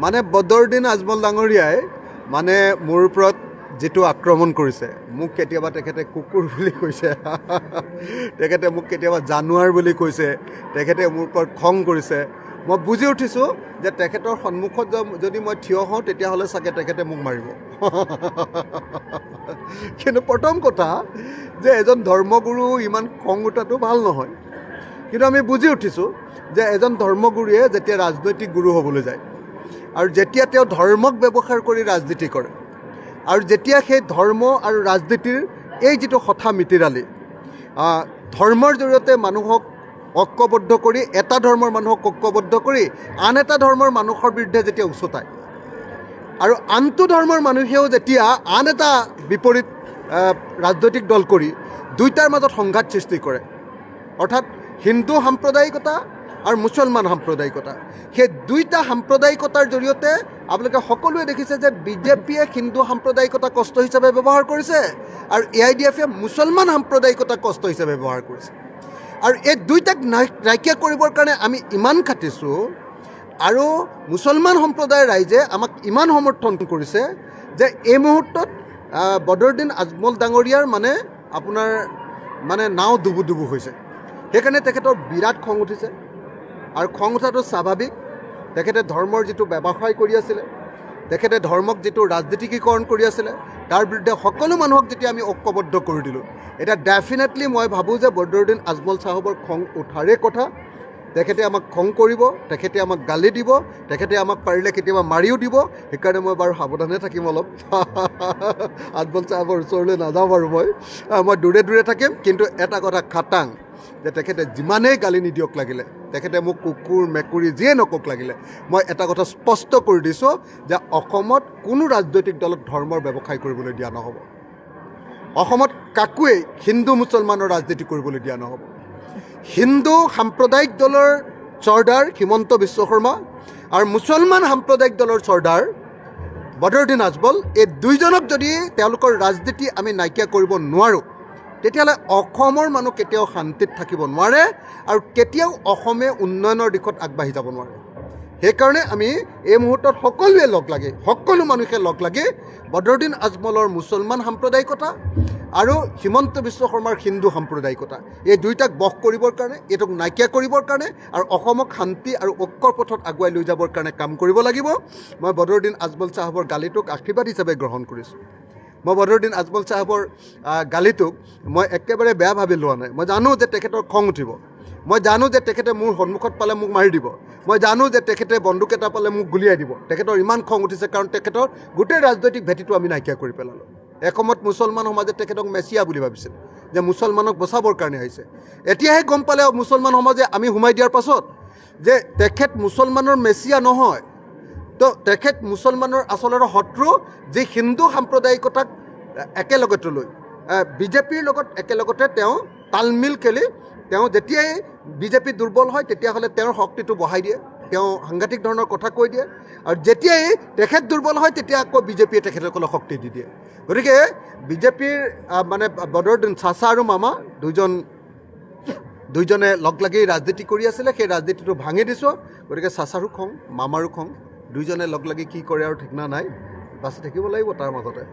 মানে বদৰুদ্দিন আজমল ডাঙৰীয়াই মানে মোৰ ওপৰত যিটো আক্ৰমণ কৰিছে, মোক কেতিয়াবা তেখেতে কুকুৰ বুলি কৈছে, তেখেতে মোক কেতিয়াবা জানুৱাৰ বুলি কৈছে, তেখেতে মোৰ ওপৰত খং কৰিছে। মই বুজি উঠিছোঁ যে তেখেতৰ সন্মুখত যদি মই থিয় হওঁ তেতিয়াহ'লে চাগে তেখেতে মোক মাৰিব। কিন্তু প্ৰথম কথা যে এজন ধৰ্মগুৰু ইমান খং উঠাটো ভাল নহয়। কিন্তু আমি বুজি উঠিছোঁ যে এজন ধৰ্মগুৰুৱে যেতিয়া ৰাজনৈতিক গুৰু হ'বলৈ যায় আৰু যেতিয়া তেওঁ ধৰ্মক ব্যৱহাৰ কৰি ৰাজনীতি কৰে আৰু যেতিয়া সেই ধৰ্ম আৰু ৰাজনীতিৰ এই যিটো হঠা মিতিৰালি, ধৰ্মৰ জৰিয়তে মানুহক ঐক্যবদ্ধ কৰি, এটা ধৰ্মৰ মানুহক ঐক্যবদ্ধ কৰি আন এটা ধৰ্মৰ মানুহৰ বিৰুদ্ধে যেতিয়া উচতায় আৰু আনটো ধৰ্মৰ মানুহেও যেতিয়া আন এটা বিপৰীত ৰাজনৈতিক দল কৰি দুইটাৰ মাজত সংঘাত সৃষ্টি কৰে, অৰ্থাৎ হিন্দু সাম্প্ৰদায়িকতা আৰু মুছলমান সাম্প্ৰদায়িকতা, সেই দুইটা সাম্প্ৰদায়িকতাৰ জৰিয়তে আপোনালোকে সকলোৱে দেখিছে যে বিজেপিয়ে হিন্দু সাম্প্ৰদায়িকতা কষ্ট হিচাপে ব্যৱহাৰ কৰিছে আৰু AIDFে মুছলমান সাম্প্ৰদায়িকতা কষ্ট হিচাপে ব্যৱহাৰ কৰিছে। আৰু এই দুইটাক নাইকিয়া কৰিবৰ কাৰণে আমি ইমান খাটিছোঁ আৰু মুছলমান সম্প্ৰদায়ৰ ৰাইজে আমাক ইমান সমৰ্থন কৰিছে যে এই মুহূৰ্তত বদৰুদ্দিন আজমল ডাঙৰীয়াৰ আপোনাৰ নাও ডুবু ডুবু হৈছে। সেইকাৰণে তেখেতৰ বিৰাট খং উঠিছে আৰু খং উঠাটো স্বাভাৱিক। তেখেতে ধৰ্মৰ যিটো ব্যৱসায় কৰি আছিলে, তেখেতে ধৰ্মক যিটো ৰাজনীতিকীকৰণ কৰি আছিলে, তাৰ বিৰুদ্ধে সকলো মানুহক যেতিয়া আমি ঐক্যবদ্ধ কৰি দিলোঁ, এতিয়া ডেফিনেটলি মই ভাবোঁ যে বদৰুদ্দিন আজমল চাহাবৰ খং উঠাৰে কথা। তেখেতে আমাক খং কৰিব, তেখেতে আমাক গালি দিব, তেখেতে আমাক পাৰিলে কেতিয়াবা মাৰিও দিব। সেইকাৰণে মই বাৰু সাৱধানে থাকিম অলপ। আজমল চাহাবৰ ওচৰলৈ নাযাওঁ বাৰু, মই দূৰে দূৰে থাকিম। কিন্তু এটা কথা খাটাং যে তেখেতে যিমানেই গালি নিদিয়ক লাগিলে, তেখেতে মোক কুকুৰ মেকুৰী যিয়ে নকওক লাগিলে, মই এটা কথা স্পষ্ট কৰি দিছোঁ যে অসমত কোনো ৰাজনৈতিক দলত ধৰ্মৰ ব্যৱসায় কৰিবলৈ দিয়া নহ'ব। অসমত কাকোৱেই হিন্দু মুছলমানৰ ৰাজনীতি কৰিবলৈ দিয়া নহ'ব। হিন্দু সাম্প্ৰদায়িক দলৰ চৰ্দাৰ হিমন্ত বিশ্ব শৰ্মা আৰু মুছলমান সাম্প্ৰদায়িক দলৰ চৰ্দাৰ বদৰুদ্দিন আজমল, এই দুইজনক যদি তেওঁলোকৰ ৰাজনীতি আমি নাইকিয়া কৰিব নোৱাৰোঁ, তেতিয়াহ'লে অসমৰ মানুহ কেতিয়াও শান্তিত থাকিব নোৱাৰে আৰু কেতিয়াও অসমে উন্নয়নৰ দিশত আগবাঢ়ি যাব নোৱাৰে। সেইকাৰণে আমি এই মুহূৰ্তত সকলো মানুহে লগ লাগি বদৰুদ্দিন আজমলৰ মুছলমান সাম্প্ৰদায়িকতা আৰু হিমন্ত বিশ্ব শৰ্মাৰ হিন্দু সাম্প্ৰদায়িকতা, এই দুইটাক বশ কৰিবৰ কাৰণে, এইটোক নাইকিয়া কৰিবৰ কাৰণে আৰু অসমক শান্তি আৰু ঐক্যৰ পথত আগুৱাই লৈ যাবৰ কাৰণে কাম কৰিব লাগিব। মই বদৰুদ্দিন আজমল চাহাবৰ গালিটোক আশীৰ্বাদ হিচাপে গ্ৰহণ কৰিছোঁ। মই বদৰুদ্দিন আজমল চাহাবৰ গালিটোক মই একেবাৰে বেয়া ভাবি লোৱা নাই। মই জানো যে তেখেতৰ খং উঠিব, মই জানো যে তেখেতে মোৰ সন্মুখত পালে মোক মাৰি দিব, মই জানো যে তেখেতে বন্দুক এটা পালে মোক গুলিয়াই দিব। তেখেতৰ ইমান খং উঠিছে কাৰণ তেখেতৰ গোটেই ৰাজনৈতিক ভেটিটো আমি নাইকিয়া কৰি পেলালোঁ। এসময়ত মুছলমান সমাজে তেখেতক মেছিয়া বুলি ভাবিছিল, যে মুছলমানক বচাবৰ কাৰণে আহিছে। এতিয়াহে গম পালে মুছলমান সমাজে আমি সোমাই দিয়াৰ পাছত যে তেখেত মুছলমানৰ মেছিয়া নহয়, তো তেখেত মুছলমানৰ আচলতে শত্ৰু, যি হিন্দু সাম্প্ৰদায়িকতাক একেলগতে লৈ বিজেপিৰ লগত একেলগতে তেওঁ তালমিল খেলি তেওঁ যেতিয়াই বিজেপি দুৰ্বল হয় তেতিয়াহ'লে তেওঁৰ শক্তিটো বঢ়াই দিয়ে, তেওঁ সাংঘাতিক ধৰণৰ কথা কৈ দিয়ে, আৰু যেতিয়াই তেখেত দুৰ্বল হয় তেতিয়া আকৌ বিজেপিয়ে তেখেতসকলক শক্তি দি দিয়ে। গতিকে বিজেপিৰ বদৰুদ্দিন চাচা আৰু মামা দুইজনে লগ লাগি ৰাজনীতি কৰি আছিলে, সেই ৰাজনীতিটো ভাঙি দিছোঁ। গতিকে চাচাৰো খং, মামাৰো খং, দুইজনে লগ লাগি কি কৰে আৰু ঠিকনা নাই, বাচি থাকিব লাগিব তাৰ মাজতে।